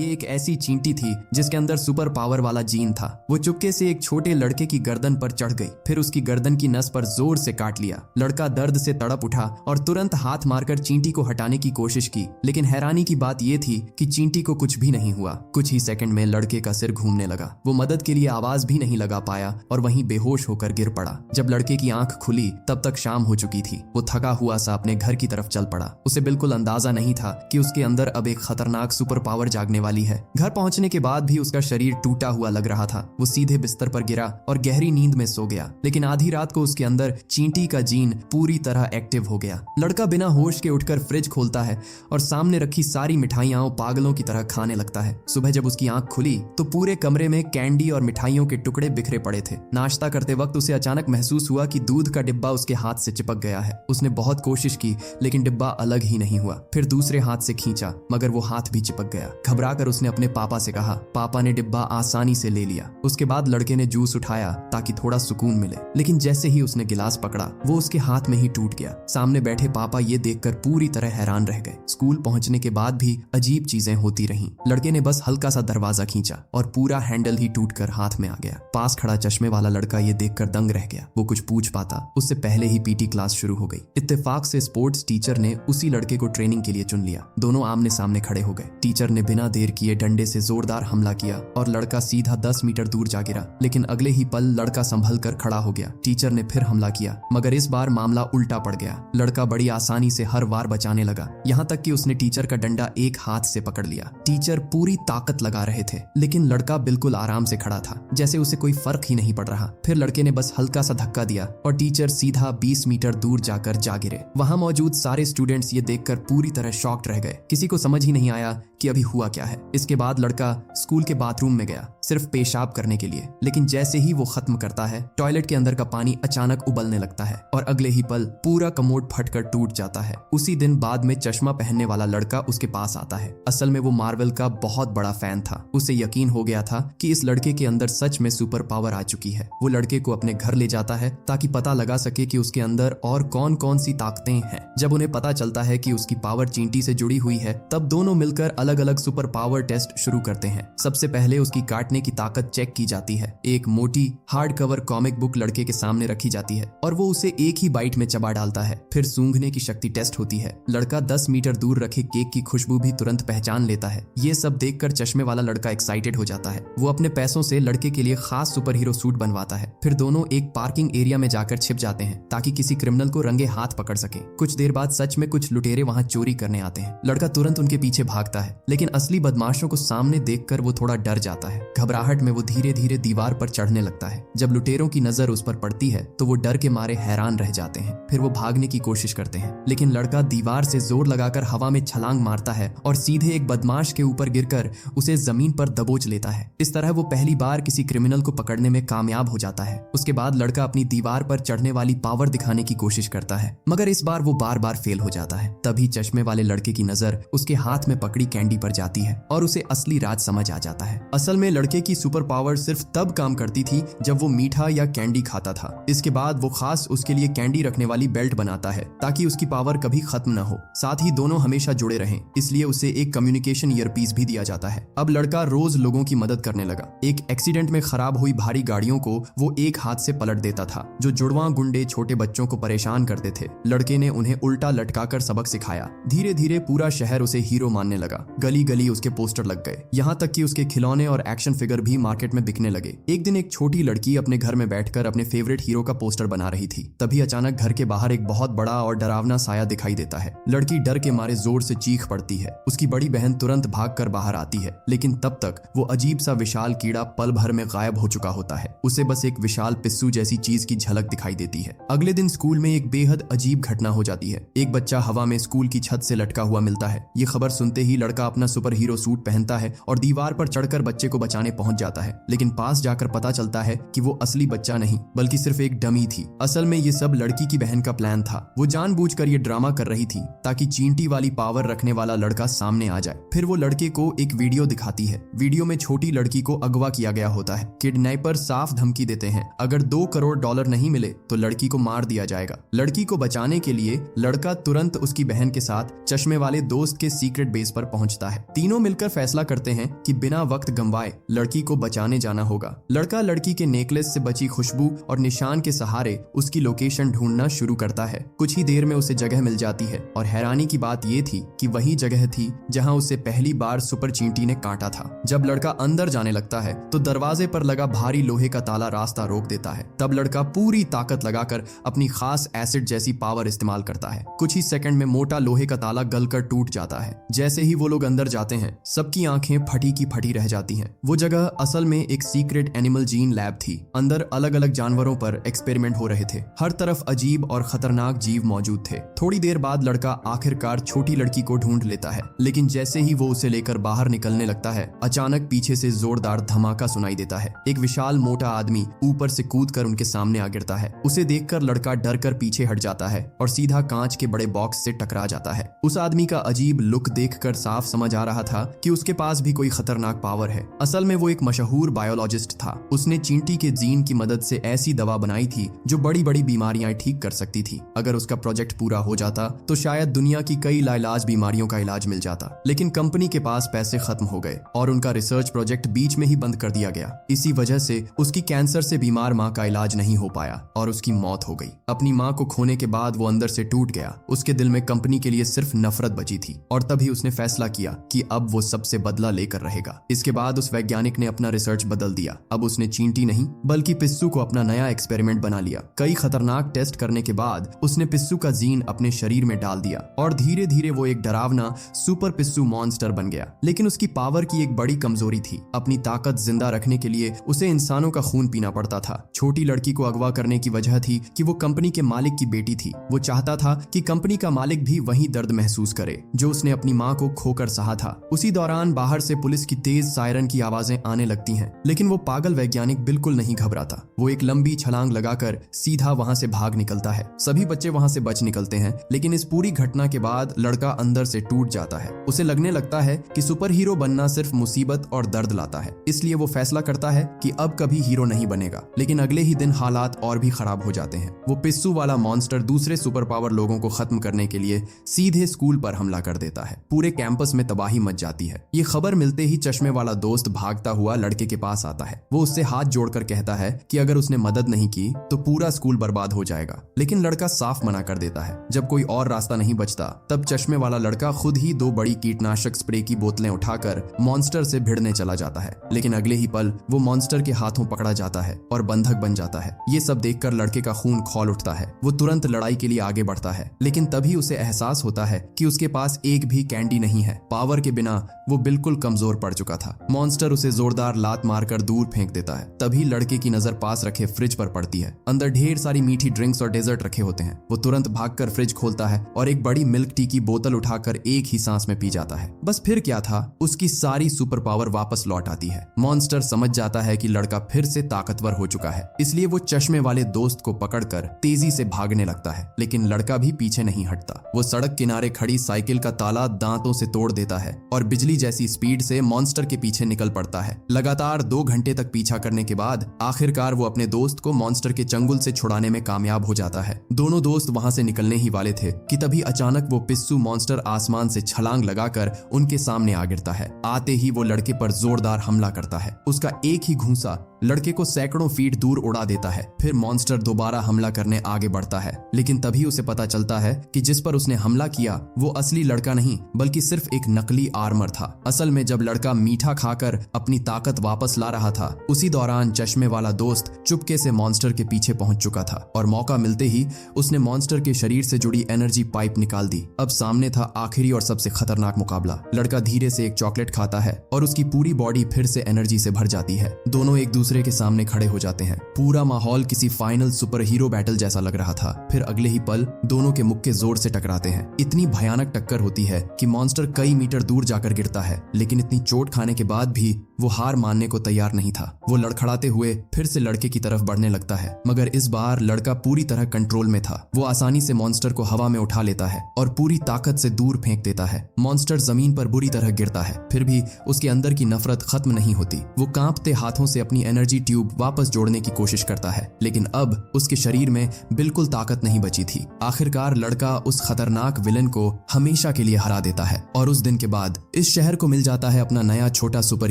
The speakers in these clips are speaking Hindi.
ये एक ऐसी चींटी थी जिसके अंदर सुपर पावर वाला जीन था। वो चुपके से एक छोटे लड़के की गर्दन पर चढ़ गई, फिर उसकी गर्दन की नस पर जोर से काट लिया। लड़का दर्द से तड़प उठा और तुरंत हाथ मारकर चींटी को हटाने की कोशिश की, लेकिन हैरानी की बात यह थी कि चींटी को कुछ भी नहीं हुआ। कुछ ही सेकंड में लड़के का सिर घूमने लगा। वो मदद के लिए आवाज भी नहीं लगा पाया और वहीं बेहोश होकर गिर पड़ा। जब लड़के की आंख खुली तब तक शाम हो चुकी थी। वो थका हुआ सा अपने घर की तरफ चल पड़ा। उसे बिल्कुल अंदाजा नहीं था कि उसके अंदर अब एक खतरनाक सुपर पावर जागने वाली है। घर पहुंचने के बाद भी उसका शरीर टूटा हुआ लग रहा था। वो सीधे बिस्तर पर गिरा और गहरी नींद में सो गया, लेकिन आधी रात को उसके अंदर चींटी का जीन पूरी तरह एक्टिव हो गया। लड़का बिना होश के उठकर फ्रिज खोलता है और सामने रखी सारी मिठाइयां पागलों की तरह खाने लगता है। सुबह जब उसकी आंख खुली तो पूरे कमरे में कैंडी और मिठाइयों के टुकड़े बिखरे पड़े थे। नाश्ता करते वक्त उसे अचानक महसूस हुआ कि दूध का डिब्बा उसके हाथ से चिपक गया है। उसने बहुत कोशिश की लेकिन डिब्बा अलग ही नहीं हुआ। फिर दूसरे हाथ से खींचा मगर वो हाथ भी चिपक गया। घबराकर उसने अपने पापा से कहा। पापा ने डिब्बा आसानी से ले लिया। उसके बाद लड़के ने जूस उठाया ताकि थोड़ा सुकून मिले, लेकिन जैसे ही उसने गिलास पकड़ा वो उसके हाथ में ही टूट गया। सामने बैठे पापा ये देखकर पूरी तरह हैरान रह गए। स्कूल पहुंचने के बाद भी अजीब चीजें होती रहीं। लड़के ने बस हल्का सा दरवाजा खींचा और पूरा हैंडल ही टूटकर हाथ में आ गया। पास खड़ा चश्मे वाला लड़का ये देखकर दंग रह गया। वो कुछ पूछ पाता उससे पहले ही पीटी क्लास शुरू हो गई। इत्तेफाक से स्पोर्ट्स टीचर ने उसी लड़के को ट्रेनिंग के लिए चुन लिया। दोनों आमने सामने खड़े हो गए। टीचर ने बिना देर किए डंडे से जोरदार हमला किया और लड़का सीधा 10 मीटर दूर जा गिरा, लेकिन अगले ही पल लड़का संभल कर खड़ा हो गया। टीचर ने फिर हमला किया मगर इस बार मामला उल्टा पड़ गया। लड़का बड़ी आसानी से हर वार बचाने लगा, यहाँ तक कि उसने टीचर का डंडा एक हाथ से पकड़ लिया। टीचर पूरी ताकत लगा रहे थे लेकिन लड़का बिल्कुल आराम से खड़ा था, जैसे उसे कोई फर्क ही नहीं पड़ रहा। फिर लड़के ने बस हल्का सा धक्का दिया और टीचर सीधा 20 मीटर दूर जाकर जा गिरे। वहां मौजूद सारे स्टूडेंट्स ये देखकर पूरी तरह शॉक्ड रह गए। किसी को समझ ही नहीं आया कि अभी हुआ क्या है। इसके बाद लड़का स्कूल के बाथरूम में गया सिर्फ पेशाब करने के लिए, लेकिन जैसे ही वो खत्म करता है टॉयलेट के अंदर का पानी अचानक उबलने लगता है और अगले ही पल पूरा कमोड फटकर टूट जाता है। उसी दिन बाद में चश्मा पहनने वाला लड़का उसके पास आता है। असल में वो मार्वल का बहुत बड़ा फैन था। उसे यकीन हो गया था कि इस लड़के के अंदर सच में सुपर पावर आ चुकी है। वो लड़के को अपने घर ले जाता है ताकि पता लगा सके कि उसके अंदर और कौन कौन सी ताकतें हैं। जब उन्हें पता चलता है कि उसकी पावर चींटी से जुड़ी हुई है तब दोनों मिलकर अलग अलग सुपर पावर टेस्ट शुरू करते हैं। सबसे पहले उसकी काटने की ताकत चेक की जाती है। एक मोटी हार्ड कवर कॉमिक बुक लड़के के सामने रखी जाती है और वो उसे एक ही बाइट में चबा डालता है। फिर सूंघने की शक्ति टेस्ट होती है। लड़का 10 मीटर दूर रखे केक की खुशबू भी तुरंत पहचान लेता है। ये सब देखकर चश्मे वाला लड़का एक्साइटेड हो जाता है। वो अपने पैसों से लड़के के लिए खास सुपर हीरो सूट बनवाता है। फिर दोनों एक पार्किंग एरिया में जाकर छिप जाते हैं ताकि किसी क्रिमिनल को रंगे हाथ पकड़ सके। कुछ देर बाद सच में कुछ लुटेरे वहां चोरी करने आते हैं। लड़का तुरंत उनके पीछे भागता है, लेकिन असली बदमाशों को सामने देखकर वो थोड़ा डर जाता है। घबराहट में वो धीरे धीरे दीवार पर चढ़ने लगता है। जब लुटेरों की नजर उस पर पड़ती है तो वो डर के मारे हैरान रह जाते हैं। फिर वो भागने की कोशिश करते हैं, लेकिन लड़का दीवार से जोर लगाकर हवा में छलांग मारता है और सीधे एक बदमाश के ऊपर गिरकर उसे जमीन पर दबोच लेता है। इस तरह वो पहली बार किसी क्रिमिनल को पकड़ने में कामयाब हो जाता है। उसके बाद लड़का अपनी दीवार पर चढ़ने वाली पावर दिखाने की कोशिश करता है, मगर इस बार वो बार बार फेल हो जाता है। तभी चश्मे वाले लड़के की नजर उसके हाथ में पकड़ी कैंडी पर जाती है और उसे असली राज समझ आ जाता है। असल में लड़के की सुपर पावर सिर्फ तब काम करती थी जब वो मीठा या कैंडी खाता था। इसके बाद वो खास उसके लिए कैंडी रखने वाली बेल्ट बनाता है ताकि उसकी पावर कभी खत्म न हो। साथ ही दोनों हमेशा जुड़े रहें, इसलिए उसे एक कम्युनिकेशन ईयरपीस भी दिया जाता है। अब लड़का रोज लोगों की मदद करने लगा। एक एक्सीडेंट में खराब हुई भारी गाड़ियों को वो एक हाथ से पलट देता था। जो जुड़वां गुंडे छोटे बच्चों को परेशान करते थे, लड़के ने उन्हें उल्टा लटकाकर सबक सिखाया। धीरे धीरे पूरा शहर उसे हीरो मानने लगा। गली गली उसके पोस्टर लग गए, यहाँ तक कि उसके खिलौने और एक्शन फिगर भी मार्केट में बिकने लगे। एक दिन एक छोटी लड़की अपने घर में बैठकर अपने फेवरेट हीरो का पोस्टर बना रही थी। तभी अचानक घर के बाहर एक बहुत बड़ा और डरावना साया दिखाई देता है। लड़की डर के मारे जोर से चीख पड़ती है। उसकी बड़ी बहन तुरंत भागकर बाहर आती है, लेकिन तब तक वो अजीब सा विशाल कीड़ा पल भर में गायब हो चुका होता है। उसे बस एक विशाल पिस्सू जैसी चीज की झलक दिखाई देती है। अगले दिन स्कूल में एक बेहद अजीब घटना हो जाती है। एक बच्चा हवा में स्कूल की छत से लटका हुआ मिलता है। ये खबर सुनते ही लड़का अपना सुपर हीरो सूट पहनता है और दीवार पर चढ़कर बच्चे को बचाने बचाने पहुंच जाता है, लेकिन पास जाकर पता चलता है कि वो असली बच्चा नहीं बल्कि सिर्फ एक डमी थी। असल में ये सब लड़की की बहन का प्लान था। वो जानबूझकर ये ड्रामा कर रही थी ताकि चींटी वाली पावर रखने वाला लड़का सामने आ जाए। फिर वो लड़के को एक वीडियो दिखाती है। वीडियो में छोटी लड़की को अगवा किया गया होता है। किडनैपर साफ धमकी देते हैं, अगर $2 करोड़ नहीं मिले तो लड़की को मार दिया जाएगा। लड़की को बचाने के लिए लड़का तुरंत उसकी बहन के साथ चश्मे वाले दोस्त के सीक्रेट बेस पर पहुंचता है। तीनों मिलकर फैसला करते हैं कि बिना वक्त गंवाए लड़की को बचाने जाना होगा। लड़का लड़की के नेकलेस से बची खुशबू और निशान के सहारे उसकी लोकेशन ढूंढना शुरू करता है। कुछ ही देर में उसे जगह मिल जाती है और हैरानी की बात यह थी कि वही जगह थी जहां उसे पहली बार सुपर चींटी ने काटा था। जब लड़का अंदर जाने लगता है तो दरवाजे पर लगा भारी लोहे का ताला रास्ता रोक देता है। तब लड़का पूरी ताकत लगाकर अपनी खास एसिड जैसी पावर इस्तेमाल करता है। कुछ ही सेकंड में मोटा लोहे का ताला गलकर टूट जाता है। जैसे ही वो लोग अंदर जाते हैं सबकी आंखें फटी की फटी रह जाती हैं। वो जगह असल में एक सीक्रेट एनिमल जीन लैब थी। अंदर अलग अलग जानवरों पर एक्सपेरिमेंट हो रहे थे। हर तरफ अजीब और खतरनाक जीव मौजूद थे। थोड़ी देर बाद लड़का आखिरकार छोटी लड़की को ढूंढ लेता है, लेकिन जैसे ही वो उसे लेकर बाहर निकलने लगता है अचानक पीछे से जोरदार धमाका सुनाई देता है। एक विशाल मोटा आदमी ऊपर से कूदकर उनके सामने आ गिरता है। उसे देखकर लड़का डर कर पीछे हट जाता है और सीधा कांच के बड़े बॉक्स से टकरा जाता है। उस आदमी का अजीब लुक देखकर साफ समझ आ रहा था कि उसके पास भी कोई खतरनाक पावर है। असल में वो एक मशहूर बायोलॉजिस्ट था। उसने चींटी के जीन की मदद से ऐसी दवा बनाई थी जो बड़ी बड़ी बीमारियां ठीक कर सकती थी। अगर उसका प्रोजेक्ट पूरा हो जाता तो शायद दुनिया की कई लाइलाज बीमारियों का इलाज मिल जाता, लेकिन कंपनी के पास पैसे खत्म हो गए और उनका रिसर्च प्रोजेक्ट बीच में ही बंद कर दिया गया। इसी वजह से उसकी कैंसर से बीमार माँ का इलाज नहीं हो पाया और उसकी मौत हो गई। अपनी माँ को खोने के बाद वो अंदर से टूट गया। उसके दिल में कंपनी के लिए सिर्फ नफरत बची थी और तभी उसने फैसला किया कि अब वो सबसे बदला लेकर रहेगा। इसके बाद उस वैज्ञानिक ने अपना रिसर्च बदल दिया। अब उसने चींटी नहीं बल्कि पिस्सू को अपना नया एक्सपेरिमेंट बना लिया। कई खतरनाक टेस्ट करने के बाद उसने पिस्सू का जीन अपने शरीर में डाल दिया और धीरे धीरे वो एक डरावना सुपर पिस्सू मॉन्स्टर बन गया। लेकिन उसकी पावर की एक बड़ी कमजोरी थी। अपनी ताकत जिंदा रखने के लिए उसे इंसानों का खून पीना पड़ता था। छोटी लड़की को अगवा करने की वजह थी कि वो कंपनी के मालिक की बेटी थी। वो चाहता था कि कंपनी का मालिक भी वही दर्द महसूस करे जो उसने अपनी माँ को खोकर सहा था। उसी दौरान बाहर से पुलिस की तेज सायरन की आवाजें आने लगती हैं, लेकिन वो पागल वैज्ञानिक बिल्कुल नहीं घबराता। वो एक लंबी छलांग लगाकर सीधा वहां से भाग निकलता है। सभी बच्चे वहां से बच निकलते हैं, लेकिन इस पूरी घटना के बाद लड़का अंदर से टूट जाता है। उसे लगने लगता है कि सुपर हीरो बनना सिर्फ मुसीबत और दर्द लाता है, इसलिए वो फैसला करता है कि अब कभी हीरो नहीं बनेगा। लेकिन अगले ही दिन हालात और भी खराब हो जाते हैं। वो पिस्सू वाला मॉन्स्टर दूसरे सुपर पावर लोगों को खत्म करने के लिए सीधे स्कूल पर हमला कर देता है। पूरे कैंपस में तबाही मच जाती है। ये खबर मिलते ही चश्मे वाला दोस्त भागता हुआ लड़के के पास आता है। वो उससे हाथ जोड़कर कहता है कि अगर उसने मदद नहीं की तो पूरा स्कूल बर्बाद हो जाएगा, लेकिन लड़का साफ मना कर देता है। जब कोई और रास्ता नहीं बचता तब चश्मे वाला लड़का खुद ही 2 बड़ी कीटनाशक स्प्रे की बोतलें उठाकर मॉन्स्टर से भिड़ने चला जाता है। लेकिन अगले ही पल वो मॉन्स्टर के हाथों पकड़ा जाता है और बंधक बन जाता है। ये सब देखकर लड़के का खून खौल उठता है। वो तुरंत लड़ाई के लिए आगे बढ़ता है, लेकिन तभी उसे एहसास होता है कि उसके पास एक भी कैंडी नहीं है। पावर के बिना वो बिल्कुल कमजोर पड़ चुका था। मॉन्स्टर उसे जोरदार लात मारकर दूर फेंक देता है। तभी लड़के की नजर पास रखे फ्रिज पर पड़ती है। अंदर ढेर सारी मीठी ड्रिंक्स और डेजर्ट रखे होते हैं। वो तुरंत भागकर फ्रिज खोलता है और एक बड़ी मिल्क टी की बोतल उठाकर एक ही सांस में पी जाता है। बस फिर क्या था, उसकी सारी सुपर पावर वापस लौट आती है। मॉन्स्टर समझ जाता है कि लड़का फिर से ताकतवर हो चुका है, इसलिए वो चश्मे वाले दोस्त को पकड़कर तेजी से भागने लगता है। लेकिन लड़का भी पीछे नहीं हटता। वो सड़क किनारे खड़ी साइकिल का ताला दांतों से तोड़ देता है और बिजली जैसी स्पीड से मॉन्स्टर के पीछे निकल पड़ता है। लगातार 2 घंटे तक पीछा करने के बाद आखिरकार वो अपने दोस्त को मॉन्स्टर के चंगुल से छुड़ाने में कामयाब हो जाता है। दोनों दोस्त वहां से निकलने ही वाले थे कि तभी अचानक वो पिस्सू मॉन्स्टर आसमान से छलांग लगाकर उनके सामने आ गिरता है। आते ही वो लड़के पर जोरदार हमला करता है। उसका एक ही घूंसा लड़के को सैकड़ों फीट दूर उड़ा देता है। फिर मॉन्स्टर दोबारा हमला करने आगे बढ़ता है, लेकिन तभी उसे पता चलता है कि जिस पर उसने हमला किया वो असली लड़का नहीं बल्कि सिर्फ एक नकली आर्मर था। असल में जब लड़का मीठा खाकर अपनी ताकत वापस ला रहा था, उसी दौरान चश्मे वाला दोस्त चुपके से मॉन्स्टर के पीछे पहुंच चुका था और मौका मिलते ही उसने मॉन्स्टर के शरीर से जुड़ी एनर्जी पाइप निकाल दी। अब सामने था आखिरी और सबसे खतरनाक मुकाबला। लड़का धीरे से एक चॉकलेट खाता है और उसकी पूरी बॉडी फिर से एनर्जी से भर जाती है। दोनों एक दूसरे के सामने खड़े हो जाते हैं। पूरा माहौल किसी फाइनल सुपर हीरो बैटल जैसा लग रहा था। फिर अगले ही पल दोनों के मुक्के जोर से टकराते हैं। इतनी भयानक टक्कर होती है कि मॉन्स्टर कई मीटर दूर जाकर गिरता है, लेकिन इतनी चोट खाने के बाद भी वो हार मानने को तैयार नहीं था। वो लड़खड़ाते हुए फिर से लड़के की तरफ बढ़ने लगता है, मगर इस बार लड़का पूरी तरह कंट्रोल में था। वो आसानी से मॉन्स्टर को हवा में उठा लेता है और पूरी ताकत से दूर फेंक देता है। मॉन्स्टर जमीन पर बुरी तरह गिरता है, फिर भी उसके अंदर की नफरत खत्म नहीं होती। वो कांपते हाथों से अपनी एनर्जी ट्यूब वापस जोड़ने की कोशिश करता है, लेकिन अब उसके शरीर में बिल्कुल ताकत नहीं बची थी। आखिरकार लड़का उस खतरनाक विलन को हमेशा के लिए हरा देता है और उस दिन के बाद इस शहर को मिल जाता है अपना नया छोटा सुपर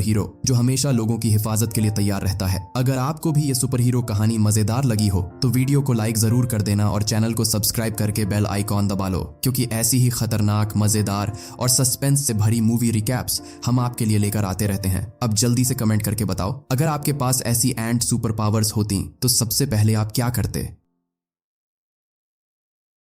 हीरो, जो हमेशा लोगों की हिफाजत के लिए तैयार रहता है। अगर आपको भी ये सुपर हीरो कहानी मजेदार लगी हो तो वीडियो को लाइक जरूर कर देना और चैनल को सब्सक्राइब करके बेल आइकॉन दबा लो, क्योंकि ऐसी ही खतरनाक, मजेदार और सस्पेंस से भरी मूवी रिकैप्स हम आपके लिए लेकर आते रहते हैं। अब जल्दी से कमेंट करके बताओ, अगर आपके पास ऐसी एंट सुपर पावर्स होती तो सबसे पहले आप क्या करते।